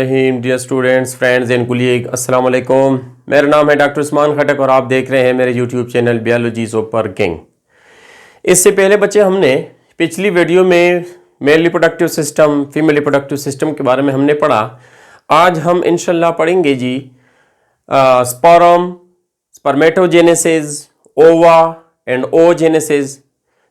Rahim. Dear students, friends and colleague, अस्सलाम वालेकुम। मेरा नाम है डॉक्टर उस्मान खटक और आप देख रहे हैं मेरे YouTube channel biology super king. इससे पहले बच्चे हमने पिछली वीडियो में male reproductive system, female reproductive system के बारे में हमने पढ़ा। आज हम इंशाल्लाह पढ़ेंगे जी स्पर्म, स्पर्मेटोजेनेसिस, ओवा एंड ओजेनेसिस।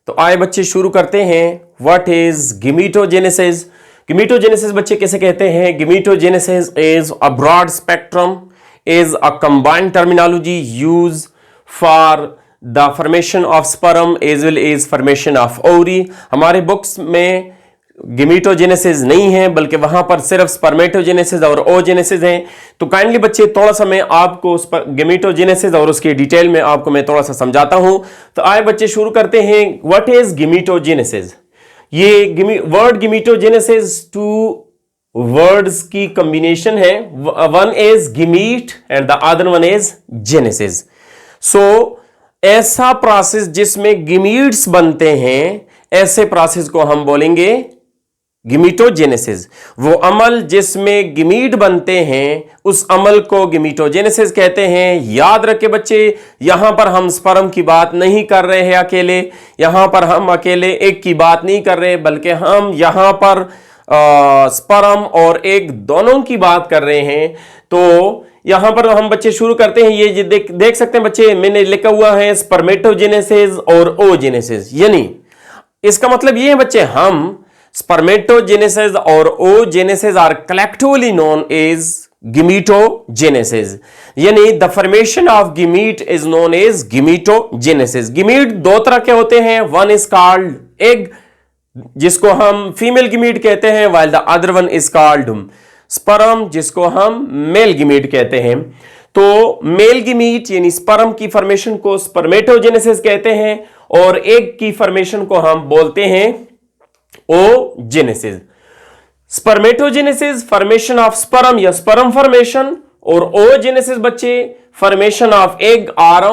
तो आए बच्चे शुरू करते हैं। What is गिमीटोजेनेसिस? गिमीटोजेनेसिस बच्चे कैसे कहते हैं? Gametogenesis is a broad spectrum, is a combined terminology use for the formation of sperm as well as formation of ovary. हमारे बुक्स में गिमीटोजेनेसिस नहीं है, बल्कि वहां पर सिर्फ स्पर्मेटोजेनेसिस और ओजेनेसिस है। तो काइंडली बच्चे थोड़ा सा मैं आपको गिमीटोजेनेसिस और उसके डिटेल में आपको मैं थोड़ा सा समझाता हूं। तो आए बच्चे शुरू करते हैं। What is gametogenesis? ये वर्ड गिमीटोजेनेसिस टू वर्ड्स की कॉम्बिनेशन है। One is gamete and the other one is genesis. So ऐसा प्रोसेस जिसमें गिमीट्स बनते हैं, ऐसे प्रोसेस को हम बोलेंगे गिमीटोजेनेसिस। वो अमल जिसमें गिमीट बनते हैं, उस अमल को गिमीटोजेनेसिस कहते हैं। याद रखें बच्चे, यहां पर हम स्पर्म की बात नहीं कर रहे हैं अकेले, यहां पर हम अकेले एक की बात नहीं कर रहे, बल्कि हम यहां पर स्पर्म और एग दोनों की बात कर रहे हैं। तो यहां पर हम बच्चे शुरू करते हैं। ये देख सकते हैं बच्चे, मैंने लिखा हुआ है स्पर्मेटोजेनेसिस और ओजेनेसिस। यानी इसका मतलब ये है बच्चे, हम स्पर्मेटोजेनेसिस और oogenesis are collectively known as gametogenesis. यानी the formation of gamete is known as gametogenesis. Gamete दो तरह के होते हैं। वन इज कॉल्ड एग, जिसको हम फीमेल गिमीट कहते हैं, while the other one is called sperm, जिसको हम मेल गिमीट कहते हैं। तो मेल गिमीट यानी स्पर्म की फॉर्मेशन को स्पर्मेटोजेनेसिस कहते हैं और एग की फॉर्मेशन को हम बोलते हैं oogenesis. Spermatogenesis formation of sperm या स्पर्म फॉर्मेशन, और ओजेनेसिस बच्चे फॉर्मेशन ऑफ एग और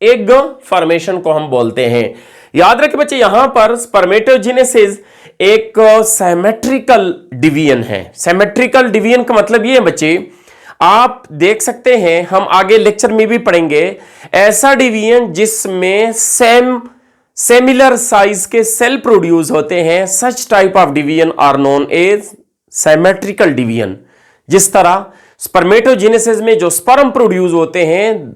एग फॉर्मेशन को हम बोलते हैं। याद रखें बच्चे, यहां पर स्पर्मेटोजेनेसिस एक सिमेट्रिकल डिवीजन है। सिमेट्रिकल डिवीजन का मतलब ये है बच्चे, आप देख सकते हैं, हम आगे लेक्चर में भी पढ़ेंगे, ऐसा डिवीजन जिसमें सिमिलर साइज के सेल प्रोड्यूस होते हैं, such type of division are known as symmetrical division. जिस तरह स्पर्मेटोजेनेसिस में जो स्पर्म प्रोड्यूस होते हैं,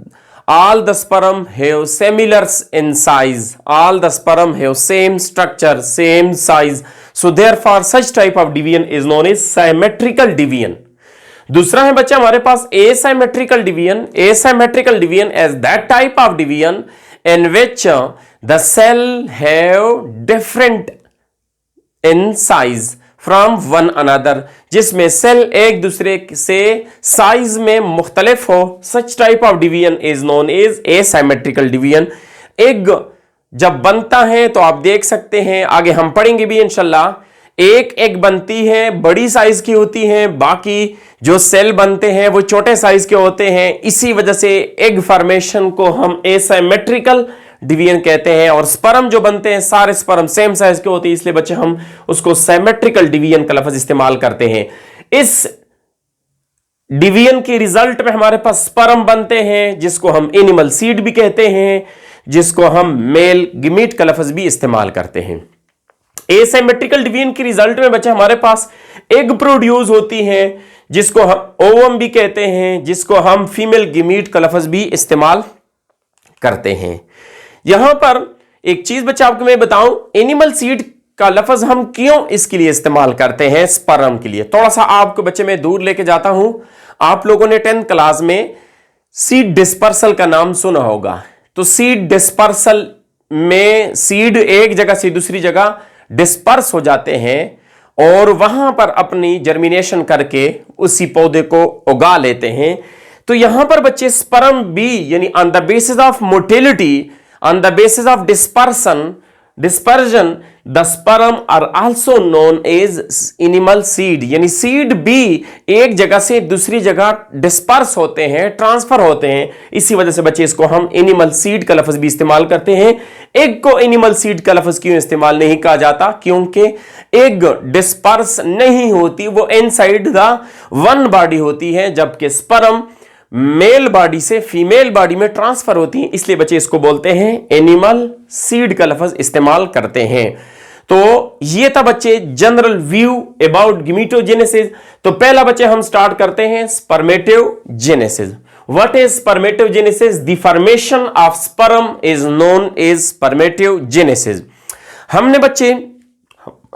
all the sperm have similar in size, all the sperm have same structure, same size, so therefore such type of division is known as symmetrical division. दूसरा है बच्चा हमारे पास asymmetrical division. Asymmetrical division is that type of division in which the cell have different in size from one another, जिसमें cell एक दूसरे से size में मुख्तलिफ हो। Such type of division is known as asymmetrical division. Egg जब बनता है तो आप देख सकते हैं, आगे हम पढ़ेंगे भी इंशाल्लाह, एक एग बनती है, बड़ी साइज की होती है, बाकी जो सेल बनते हैं वो छोटे साइज के होते हैं। इसी वजह से एग फॉर्मेशन को हम एसिमेट्रिकल डिवीजन कहते हैं। और स्पर्म जो बनते हैं, सारे स्पर्म सेम साइज के होते हैं, इसलिए बच्चे हम उसको सिमेट्रिकल डिवीजन का लफ्ज इस्तेमाल करते हैं। इस डिवीजन के रिजल्ट में हमारे पास स्पर्म बनते हैं, जिसको हम एनिमल सीड भी कहते हैं, जिसको हम मेल गिमीट का लफ्ज भी इस्तेमाल करते हैं। एसिमेट्रिकल डिवीजन के रिजल्ट में बच्चे हमारे पास एग प्रोड्यूस होती है, जिसको हम ओवम भी कहते हैं, जिसको हम फीमेल गिमीट का लफ्ज भी इस्तेमाल करते हैं। यहां पर एक चीज बच्चा आपको मैं बताऊं, एनिमल सीड का लफ्ज हम क्यों इसके लिए इस्तेमाल करते हैं, स्पर्म के लिए। थोड़ा सा आपको बच्चे मैं दूर लेके जाता हूं। आप लोगों ने 10th क्लास में सीड डिस्पर्सल का नाम सुना होगा। तो सीड डिस्पर्सल में सीड एक जगह से दूसरी जगह डिस्पर्स हो जाते हैं और वहां पर अपनी जर्मिनेशन करके उसी पौधे को उगा लेते हैं। तो यहां पर बच्चे स्पर्म भी, यानी on the basis of motility, on the basis of dispersion, dispersion the sperm are also known as animal seed, यानी सीड भी एक जगह से दूसरी जगह डिस्पर्स होते हैं, ट्रांसफर होते हैं, इसी वजह से बच्चे इसको हम एनिमल सीड का लफ्ज भी इस्तेमाल करते हैं। एग को एनिमल सीड का लफ्ज क्यों इस्तेमाल नहीं कहा जाता? क्योंकि एग डिस्पर्स नहीं होती, वो इनसाइड द वन बॉडी होती है, जबकि स्पर्म मेल बॉडी से फीमेल बॉडी में ट्रांसफर होती है, इसलिए बच्चे इसको बोलते हैं एनिमल सीड का लफ्ज इस्तेमाल करते हैं। तो ये था बच्चे जनरल व्यू अबाउट गमीटोजेनेसिस। तो पहला बच्चे हम स्टार्ट करते हैं spermatogenesis. What is spermatogenesis? The formation of sperm is known as spermatogenesis. हमने बच्चे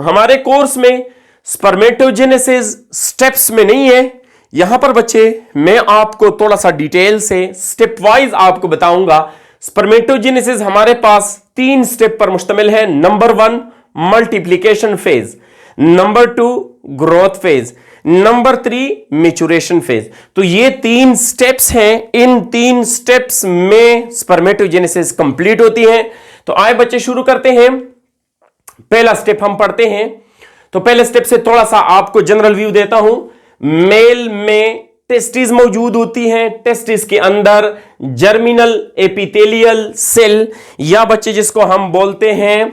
हमारे कोर्स में स्पर्मेटोजेनेसिस स्टेप्स में नहीं है, यहां पर बच्चे मैं आपको थोड़ा सा डिटेल से स्टेप वाइज आपको बताऊंगा। स्पर्मेटोजेनेसिस हमारे पास 3 स्टेप पर मुश्तमिल है। Number 1 multiplication phase, number 2 growth phase, number 3 maturation phase. तो ये 3 स्टेप्स हैं, इन 3 स्टेप्स में स्पर्मेटोजेनेसिस कंप्लीट होती है। तो आए बच्चे शुरू करते हैं। पहला स्टेप हम पढ़ते हैं। तो पहले स्टेप से थोड़ा सा आपको जनरल व्यू देता हूं। मेल में टेस्टिस मौजूद होती हैं, टेस्टिस के अंदर जर्मिनल एपिथेलियल सेल या बच्चे जिसको हम बोलते हैं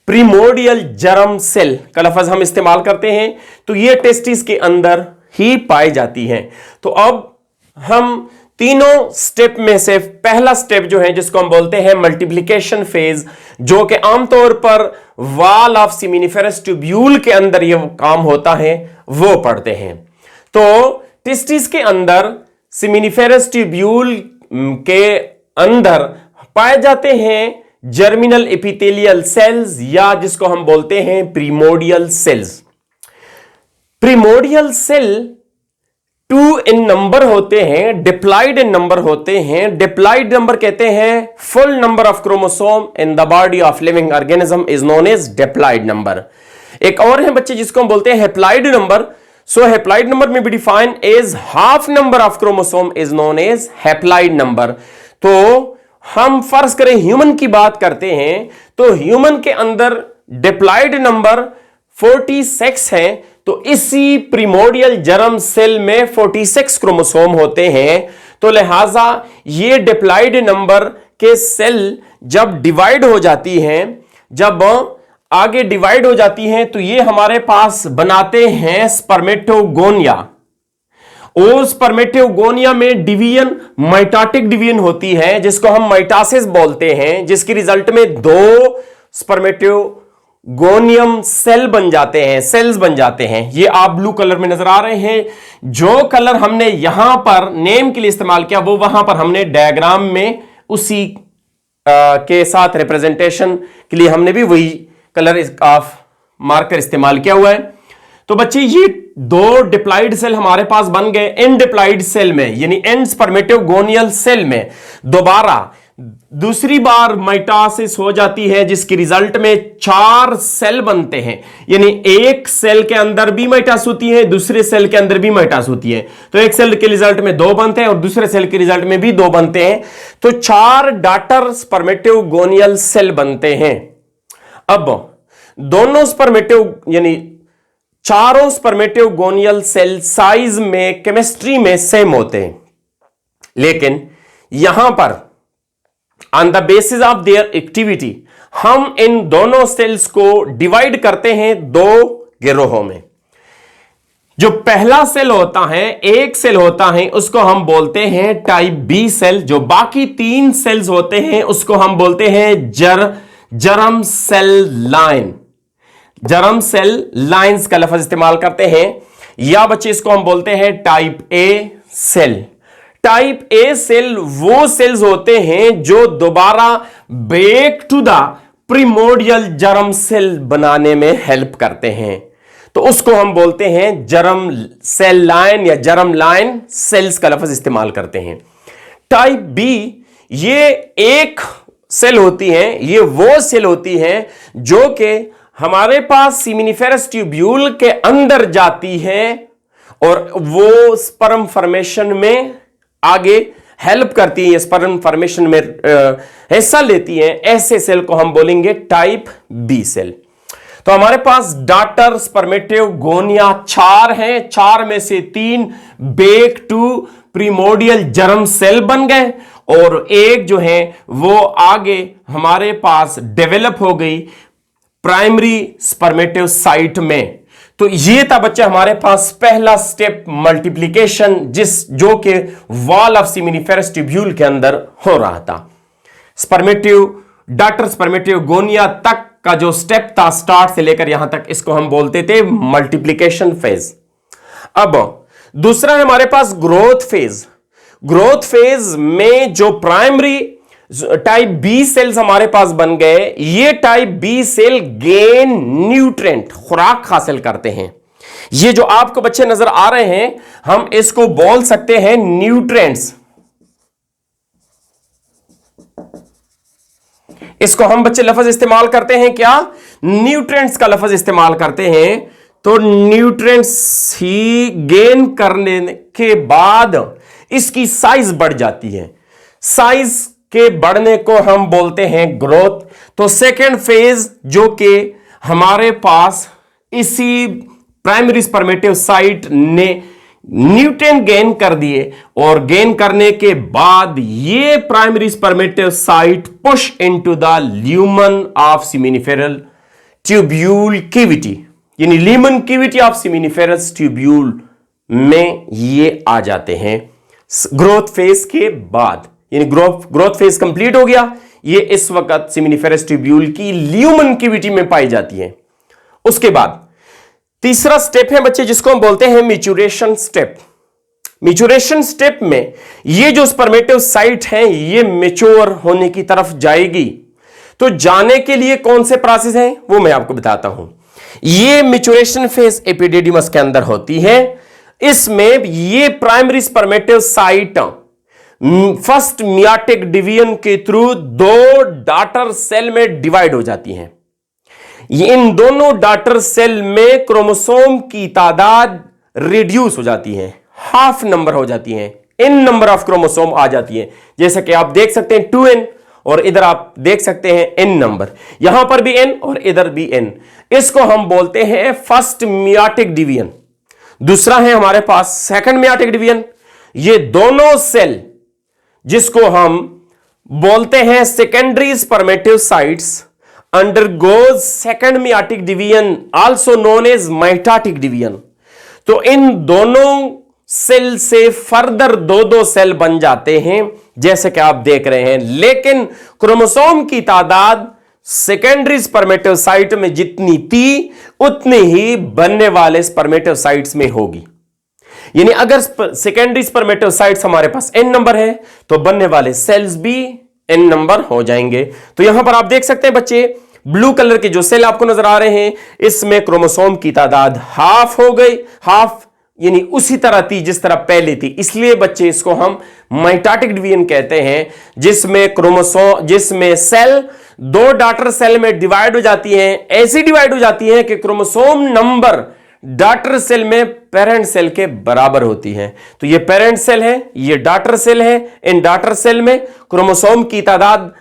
प्रीमोर्डियल जर्म सेल का लफ्ज हम इस्तेमाल करते हैं। तो ये टेस्टिस के अंदर ही पाई जाती हैं। तो अब हम तीनों स्टेप में से पहला स्टेप जो है जिसको हम बोलते हैं मल्टीप्लिकेशन फेज, जो कि आमतौर पर वाल ऑफ सेमिनिफेरस ट्यूब्यूल के अंदर ये काम होता है, वो पढ़ते हैं। तो टेस्टिस के अंदर सेमिनिफेरस ट्यूब्यूल के अंदर पाए जाते हैं जर्मिनल एपिथेलियल सेल्स या जिसको हम बोलते हैं प्रीमोर्डियल सेल्स। प्रीमोर्डियल सेल 2 इन नंबर होते हैं, डिप्लॉइड इन नंबर होते हैं। डिप्लॉइड नंबर कहते हैं full number of chromosome in the body of living organism is known as diploid number. एक और है बच्चे जिसको हम बोलते हैं haploid number. So haploid number में भी define as half number of chromosome is known as haploid number. तो हम फर्ज करें ह्यूमन की बात करते हैं, तो ह्यूमन के अंदर डिप्लॉइड नंबर 46 है। तो इसी प्रीमोर्डियल जर्म सेल में 46 क्रोमोसोम होते हैं। तो लिहाजा ये डिप्लॉइड नंबर के सेल जब डिवाइड हो जाती हैं, जब आगे डिवाइड हो जाती हैं, तो ये हमारे पास बनाते हैं स्पर्मेटोगोनिया। और स्पर्मेटोगोनिया में डिवीजन माइटोटिक डिवीजन होती है जिसको हम माइटोसिस बोलते हैं, जिसके रिजल्ट में 2 स्पर्मेटोगोनियम सेल बन जाते हैं, सेल्स बन जाते हैं। ये आप ब्लू कलर में नजर आ रहे हैं। जो कलर हमने यहां पर नेम के लिए इस्तेमाल किया वो वहां पर हमने डायग्राम में उसी के साथ रिप्रेजेंटेशन के लिए हमने भी वही कलर ऑफ मार्कर इस्तेमाल किया हुआ है। तो बच्चे ये 2 डिप्लॉइड सेल हमारे पास बन गए। एंड डिप्लॉइड सेल में यानी एंड स्पर्मेटोगोनियल सेल में दोबारा दूसरी बार माइटोसिस हो जाती है, जिसके रिजल्ट में 4 सेल बनते हैं। यानी एक सेल के अंदर भी माइटोसिस होती है, दूसरे सेल के अंदर भी माइटोसिस होती है। तो एक सेल के रिजल्ट में 2 बनते हैं और दूसरे सेल के रिजल्ट में भी 2 बनते हैं। तो 4 डॉटर स्पर्मेटोगोनियल सेल बनते हैं। अब दोनों यानी चारों स्पर्मेटोगोनियल सेल साइज में, केमिस्ट्री में सेम होते हैं, लेकिन यहां पर on the basis of their activity हम इन दोनों सेल्स को डिवाइड करते हैं 2 गिरोहों में। जो पहला सेल होता है, एक सेल होता है, उसको हम बोलते हैं टाइप बी सेल। जो बाकी 3 सेल्स होते हैं उसको हम बोलते हैं germ cell line. Germ cell lines का लफ्ज इस्तेमाल करते हैं, या बच्चे इसको हम बोलते हैं type A cell. Type A cell वो सेल्स होते हैं जो दोबारा back to the primordial germ cell बनाने में हेल्प करते हैं। तो उसको हम बोलते हैं जर्म सेल लाइन या जर्म लाइन सेल्स का लफ्ज इस्तेमाल करते हैं। टाइप बी ये एक सेल होती है, ये वो सेल होती है जो कि हमारे पास सेमिनिफेरस ट्यूब्यूल के अंदर जाती है और वो स्पर्म फॉर्मेशन में आगे हेल्प करती हैं, स्पर्म फॉर्मेशन में हिस्सा लेती हैं, ऐसे सेल को हम बोलेंगे टाइप बी सेल। तो हमारे पास डॉटर स्पर्मेटिव गोनिया 4 हैं, 4 में से 3 back to primordial germ cell बन गए और एक जो है वो आगे हमारे पास डेवलप हो गई प्राइमरी स्पर्मेटिव साइट में। तो ये था बच्चे हमारे पास पहला स्टेप मल्टीप्लिकेशन, जो कि वॉल ऑफ सेमिनिफेरस ट्यूब्यूल के अंदर हो रहा था। स्पर्मेटिव डॉटर स्पर्मेटिव गोनिया तक का जो स्टेप था स्टार्ट से लेकर यहां तक, इसको हम बोलते थे मल्टीप्लिकेशन फेज। अब दूसरा है हमारे पास ग्रोथ फेज। ग्रोथ फेज में जो प्राइमरी टाइप बी सेल्स हमारे पास बन गए, ये type B cell gain nutrient, खुराक हासिल करते हैं। ये जो आपको बच्चे नजर आ रहे हैं, हम इसको बोल सकते हैं न्यूट्रेंट्स। इसको हम बच्चे लफ्ज इस्तेमाल करते हैं क्या? न्यूट्रेंट्स का लफ्ज इस्तेमाल करते हैं। तो न्यूट्रेंट्स ही गेन करने के बाद इसकी साइज बढ़ जाती है। साइज के बढ़ने को हम बोलते हैं ग्रोथ। तो सेकेंड फेज जो कि हमारे पास इसी प्राइमरी स्पर्मेटिव साइट ने न्यूट्रिएंट गेन कर दिए और गेन करने के बाद ये primary spermatocyte push into the lumen of seminiferous tubule cavity, यानी lumen cavity of seminiferous tubule में ये आ जाते हैं ग्रोथ फेज के बाद। यानी ग्रोथ फेज कंप्लीट हो गया, ये इस वक्त सेमिनिफेरस ट्यूब्यूल की ल्यूमन कैविटी में पाई जाती है। उसके बाद तीसरा स्टेप है बच्चे जिसको हम बोलते हैं मैच्योरेशन स्टेप। मैच्योरेशन स्टेप में ये जो स्पर्मेटिव साइट है ये मैच्योर होने की तरफ जाएगी। तो जाने के लिए कौन से प्रोसेस हैं वो मैं आपको बताता हूं। ये मैच्योरेशन फेज एपिडिडिमस के अंदर होती है। इसमें ये primary spermatocyte first meiotic division के थ्रू 2 डॉटर सेल में डिवाइड हो जाती हैं। इन दोनों डॉटर सेल में क्रोमोसोम की तादाद रिड्यूस हो जाती है, हाफ नंबर हो जाती है, n नंबर ऑफ क्रोमोसोम आ जाती है। जैसे कि आप देख सकते हैं 2n और इधर आप देख सकते हैं n नंबर, यहां पर भी n और इधर भी n। इसको हम बोलते हैं फर्स्ट मियाटिक डिवीजन। दूसरा है हमारे पास सेकंड मियाटिक डिवीजन। ये दोनों सेल जिसको हम बोलते हैं secondary spermatocytes undergoes second meiotic division also known as mitotic division। तो इन दोनों सेल से फर्दर 2-2 सेल बन जाते हैं जैसे कि आप देख रहे हैं, लेकिन क्रोमोसोम की तादाद सेकेंडरी स्पर्मेटिव साइट में जितनी थी उतनी ही बनने वाले स्पर्मेटिव साइट्स में होगी। यानी अगर सेकेंडरी स्पर्मेटिव साइट्स हमारे पास n नंबर है तो बनने वाले सेल्स भी n नंबर हो जाएंगे। तो यहां पर आप देख सकते हैं बच्चे ब्लू कलर के जो सेल आपको नजर आ रहे हैं इसमें क्रोमोसोम की तादाद हाफ हो गई, हाफ यानी उसी तरह थी जिस तरह पहले थी। इसलिए बच्चे इसको हम माइटोटिक डिवीजन कहते हैं, जिसमें सेल 2 डॉटर सेल में डिवाइड हो जाती हैं। ऐसी डिवाइड हो जाती हैं कि क्रोमोसोम नंबर डॉटर सेल में पेरेंट सेल के बराबर होती है। तो ये पेरेंट सेल है, ये डॉटर सेल है। इन डॉटर सेल में क्रोमोसोम की तादाद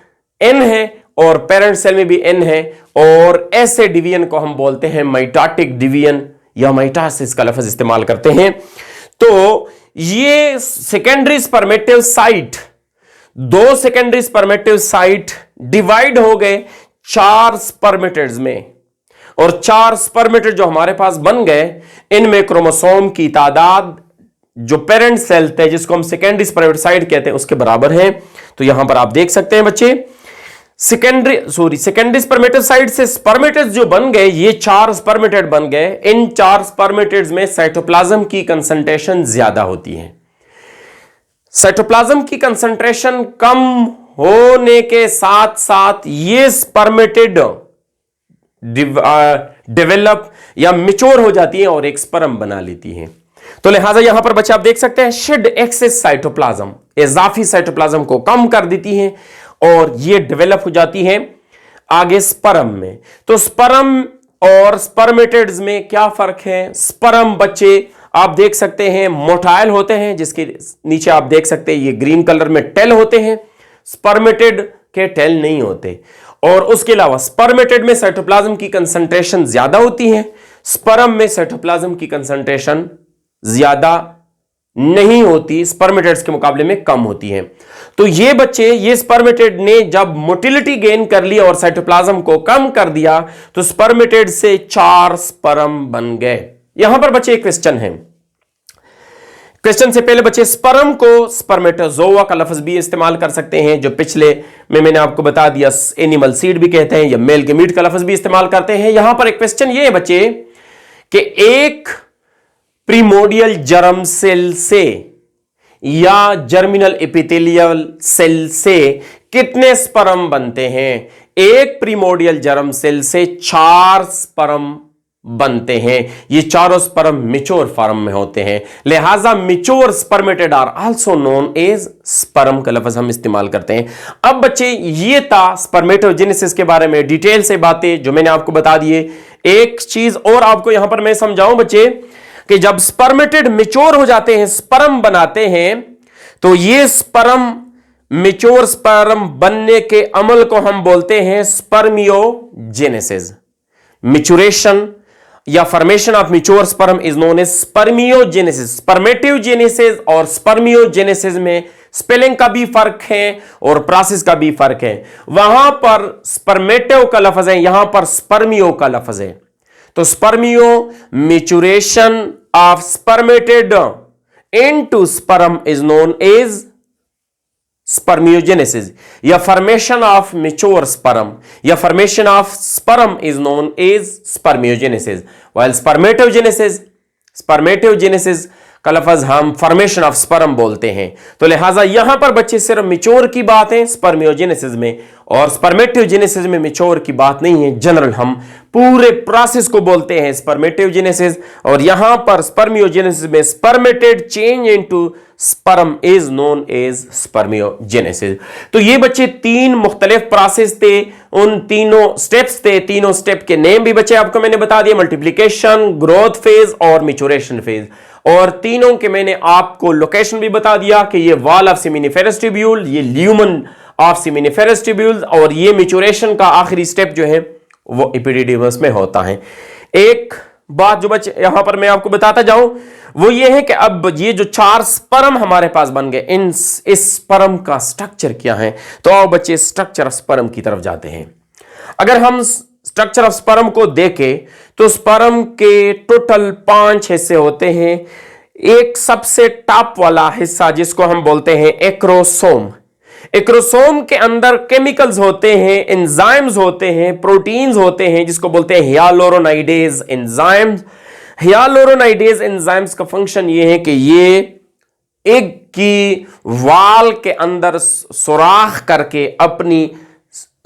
n है और पेरेंट सेल में भी n है, और ऐसे डिवीजन को हम बोलते हैं माइटोटिक डिवीजन या माइटोसिस का लफ्ज इस्तेमाल करते हैं। तो ये secondary spermatocyte, 2 secondary spermatocyte divide हो गए 4 स्पर्मेटिड्स में, और 4 स्पर्मेटिड जो हमारे पास बन गए इनमें क्रोमोसोम की तादाद जो पेरेंट सेल थे जिसको हम सेकेंडरी स्पर्मेटिड साइट कहते हैं उसके बराबर है। तो यहां पर आप देख सकते हैं बच्चे सेकेंडरी स्पर्मेटिड साइट से स्पर्मेटिड्स जो बन गए ये 4 स्पर्मेटिड बन गए। इन 4 स्पर्मेटिड्स में साइटोप्लाज्म की कंसंट्रेशन ज्यादा होती है। साइटोप्लाज्म की कंसंट्रेशन कम होने के साथ साथ ये स्पर्मेटिड डेवलप या मैच्योर हो जाती है और एक स्पर्म बना लेती है। तो लिहाजा यहां पर बच्चे आप देख सकते हैं शेड एक्सेस साइटोप्लाज्म इजाफी साइटोप्लाज्म को कम कर देती है और ये डेवलप हो जाती है आगे स्पर्म में। तो स्पर्म और स्पर्मेटिड्स में क्या फर्क है? स्पर्म बच्चे आप देख सकते हैं मोटाइल होते हैं, जिसके नीचे आप देख सकते हैं ये ग्रीन कलर में टेल होते हैं। स्पर्मेटेड के टेल नहीं होते। और उसके अलावा स्पर्मेटेड में साइटोप्लाज्म की कंसंट्रेशन ज्यादा होती है, स्पर्म में साइटोप्लाज्म की कंसंट्रेशन ज्यादा नहीं होती, स्पर्मेटेड्स के मुकाबले में कम होती है। तो ये बच्चे, ये स्पर्मेटेड ने जब मोटिलिटी गेन कर लिया और साइटोप्लाज्म को कम कर दिया तो स्पर्मेटेड से 4 स्पर्म बन गए। यहां पर बच्चे एक क्वेश्चन है। क्वेश्चन से पहले बच्चे स्पर्म को स्पर्मेटोजोआ का लफ्ज भी इस्तेमाल कर सकते हैं, जो पिछले में मैंने आपको बता दिया एनिमल सीड भी कहते हैं, या मेल गेमीट का लफ्ज भी इस्तेमाल करते हैं। यहां पर एक क्वेश्चन ये है बच्चे कि एक प्रीमोडियल जर्म सेल से या जर्मिनल एपिथेलियल सेल से कितने स्पर्म बनते हैं? एक प्रीमोडियल जर्म सेल से 4 स्पर्म बनते हैं। ये चारों स्पर्म मैच्योर फॉर्म में होते हैं, लिहाजा mature spermatid are also known as sperm का लफ्ज हम इस्तेमाल करते हैं। अब बच्चे ये था स्पर्मेटोजेनेसिस के बारे में डिटेल से बातें जो मैंने आपको बता दिए। एक चीज और आपको यहां पर मैं समझाऊं बच्चे कि जब स्पर्मेटेड मैच्योर हो जाते हैं, स्पर्म बनाते हैं, तो ये स्पर्म मैच्योर स्पर्म बनने के अमल को हम बोलते हैं स्पर्मियोजेनेसिस। मैच्योरेशन या formation of mature sperm is known as spermiogenesis. Spermatogenesis और स्पर्मियोजेनेसिस में स्पेलिंग का भी फर्क है और प्रोसेस का भी फर्क है। वहां पर स्पर्मेटिव का लफ्ज है, यहां पर स्पर्मियो का लफ्ज है। तो spermio maturation of spermatid into sperm is known as spermiogenesis, या फॉर्मेशन ऑफ मैच्योर स्पर्म या formation of sperm is known as spermiogenesis, while spermatogenesis का लफ्ज हम फॉर्मेशन ऑफ स्पर्म बोलते हैं। तो लिहाजा यहां पर बच्चे सिर्फ मैच्योर की बात है स्पर्मियोजेनेसिस में, और स्पर्मेटिवजेनेसिस में मैच्योर की बात नहीं है। जनरल हम पूरे प्रोसेस को बोलते हैं स्पर्मेटिवजेनेसिस, और यहां पर स्पर्मियोजेनेसिस में spermatid change into sperm is known as spermiogenesis. तो ये बच्चे 3 मुख्तलिफ प्रोसेस थे, उन तीनों स्टेप्स थे। तीनों स्टेप के नेम भी बच्चे आपको मैंने बता दिए, मल्टीप्लिकेशन, ग्रोथ फेज और मैच्योरेशन फेज। और तीनों के मैंने आपको लोकेशन भी बता दिया कि ये वॉल ऑफ सेमिनिफेरस ट्यूब्यूल, ये ल्यूमन ऑफ सेमिनिफेरस ट्यूब्यूल, और ये मैच्योरेशन का आखिरी स्टेप जो है वो एपिडिडिमस में होता है। एक बात जो बच्चे यहां पर मैं आपको बताता जाऊं वो ये है कि अब ये जो 4 स्पर्म हमारे पास बन गए, इस स्पर्म का स्ट्रक्चर क्या है? तो आओ बच्चे स्ट्रक्चर ऑफ स्पर्म की तरफ जाते हैं। अगर हम स्ट्रक्चर ऑफ स्पर्म को देखें तो स्पर्म के टोटल 5 हिस्से होते हैं। एक सबसे टॉप वाला हिस्सा जिसको हम बोलते हैं एक्रोसोम। एक्रोसोम के अंदर केमिकल्स होते हैं, एंजाइम्स होते हैं, प्रोटीन्स होते हैं, जिसको बोलते हैं हियालुरोनाइडेज एंजाइम्स। हियालुरोनाइडेज एंजाइम्स का फंक्शन ये है कि ये एग की वाल के अंदर सुराख करके अपनी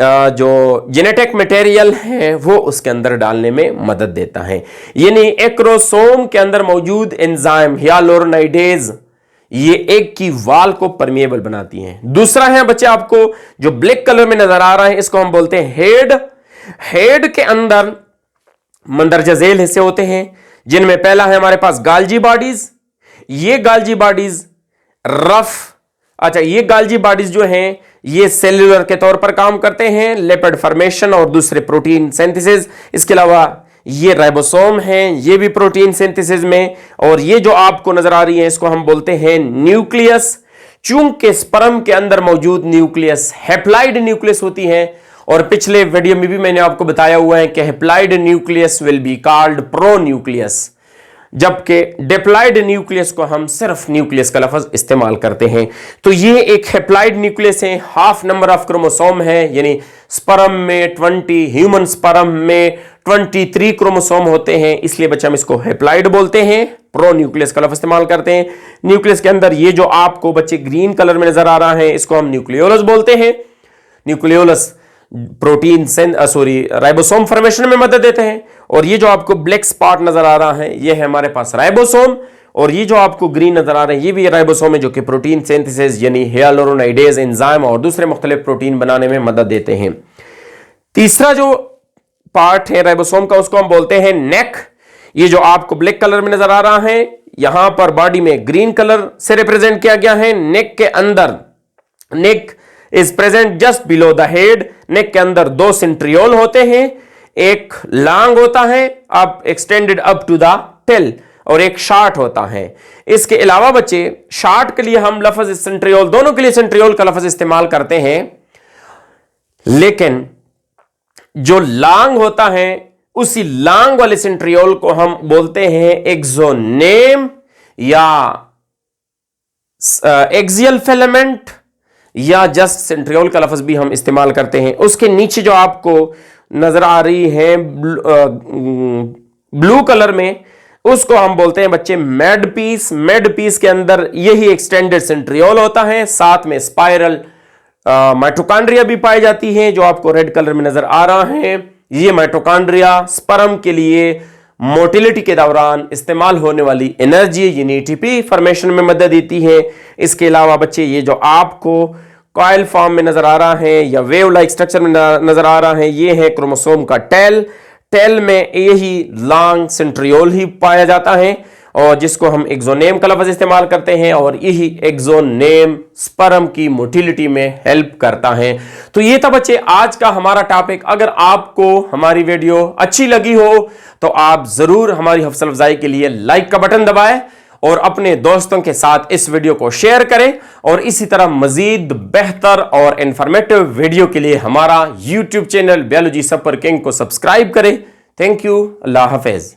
जो जेनेटिक मटेरियल है वो उसके अंदर डालने में मदद देता है। यानी एक्रोसोम के अंदर मौजूद एंजाइम हियालुरोनाइडेज ये एग की वाल को परमिएबल बनाती हैं। दूसरा है बच्चे आपको जो ब्लैक कलर में नजर आ रहा है, इसको हम बोलते हैं हेड। हेड के अंदर मंदरजा झेल हिस्से होते हैं, जिनमें पहला है हमारे पास गाल्जी बॉडीज। ये गाल्जी बॉडीज ये गाल्जी बॉडीज जो हैं ये सेल्यूलर के तौर पर काम करते हैं, लिपिड फॉर्मेशन और दूसरे प्रोटीन सिंथेसिस। इसके अलावा ये राइबोसोम हैं, ये भी प्रोटीन सिंथेसिस में। और ये जो आपको नजर आ रही है इसको हम बोलते हैं न्यूक्लियस। चूंकि स्पर्म के अंदर मौजूद न्यूक्लियस हैप्लॉइड न्यूक्लियस होती है, और पिछले वीडियो में भी मैंने आपको बताया हुआ है कि haploid nucleus will be called pronucleus, जबकि डिप्लॉइड न्यूक्लियस को हम सिर्फ न्यूक्लियस का लफ्ज इस्तेमाल करते हैं। तो ये एक हैप्लॉइड न्यूक्लियस है, हाफ नंबर ऑफ क्रोमोसोम है, यानी स्पर्म में 20, ह्यूमन स्पर्म में 23 क्रोमोसोम होते हैं, इसलिए बच्चे हम इसको हैप्लॉइड बोलते हैं, प्रो न्यूक्लियस का लफ्ज इस्तेमाल करते हैं। न्यूक्लियस के अंदर ये जो आपको बच्चे ग्रीन कलर में नजर आ रहा है इसको हम न्यूक्लियोलस बोलते हैं। न्यूक्लियोलस प्रोटीन राइबोसोम फॉर्मेशन में मदद देते हैं। और ये जो आपको ब्लैक स्पॉट नजर आ रहा है ये है हमारे पास राइबोसोम, और ये जो आपको ग्रीन नजर आ रहे हैं ये भी राइबोसोम है, जो कि प्रोटीन सिंथेसिस यानी हियालुरोनाइडेज एंजाइम और दूसरे मुख्तलिफ प्रोटीन बनाने में मदद देते हैं। तीसरा जो पार्ट है राइबोसोम का उसको हम बोलते हैं नेक। ये जो आपको ब्लैक कलर में नजर आ रहा है यहां पर बॉडी में ग्रीन कलर से रिप्रेजेंट किया गया है। नेक के अंदर, neck is present just below the head. Neck के अंदर 2 सेंट्रियोल होते हैं, एक लॉन्ग होता है up extended up to the tail, और एक शार्ट होता है। इसके अलावा बच्चे शार्ट के लिए हम लफ्ज सेंट्रियोल, दोनों के लिए सेंट्रियोल का लफ्ज इस्तेमाल करते हैं, लेकिन जो लॉन्ग होता है उसी लॉन्ग वाले सेंट्रियोल को हम बोलते हैं एक्सोनेम या एक्सियल फिलामेंट, या जस्ट सेंट्रियोल का लफ्ज भी हम इस्तेमाल करते हैं। उसके नीचे जो आपको नजर आ रही है ब्लू कलर में, उसको हम बोलते हैं बच्चे मेड पीस। मेड पीस के अंदर यही एक्सटेंडेड सेंट्रियोल होता है, साथ में स्पाइरल माइटोकॉन्ड्रिया भी पाई जाती है, जो आपको रेड कलर में नजर आ रहा है। ये माइटोकॉन्ड्रिया स्पर्म के लिए मोटिलिटी के दौरान इस्तेमाल होने वाली एनर्जी यानी एटीपी फॉर्मेशन में मदद देती है। इसके अलावा बच्चे ये जो आपको कॉइल फॉर्म में नजर आ रहा है या वेव लाइक स्ट्रक्चर में नजर आ रहा है, ये है क्रोमोसोम का टेल। टेल में यही लॉन्ग सेंट्रियोल ही पाया जाता है, और जिसको हम एक्सोनेम का लफ्ज इस्तेमाल करते हैं, और यही एक्सोनेम स्पर्म की मोटिलिटी में हेल्प करता है। तो ये था बच्चे आज का हमारा टॉपिक। अगर आपको हमारी वीडियो अच्छी लगी हो तो आप जरूर हमारी हौसला अफजाई के लिए लाइक का बटन दबाएं और अपने दोस्तों के साथ इस वीडियो को शेयर करें, और इसी तरह मजीद बेहतर और इंफॉर्मेटिव वीडियो के लिए हमारा YouTube channel biology super king को सब्सक्राइब करें। Thank you, Allah Hafiz.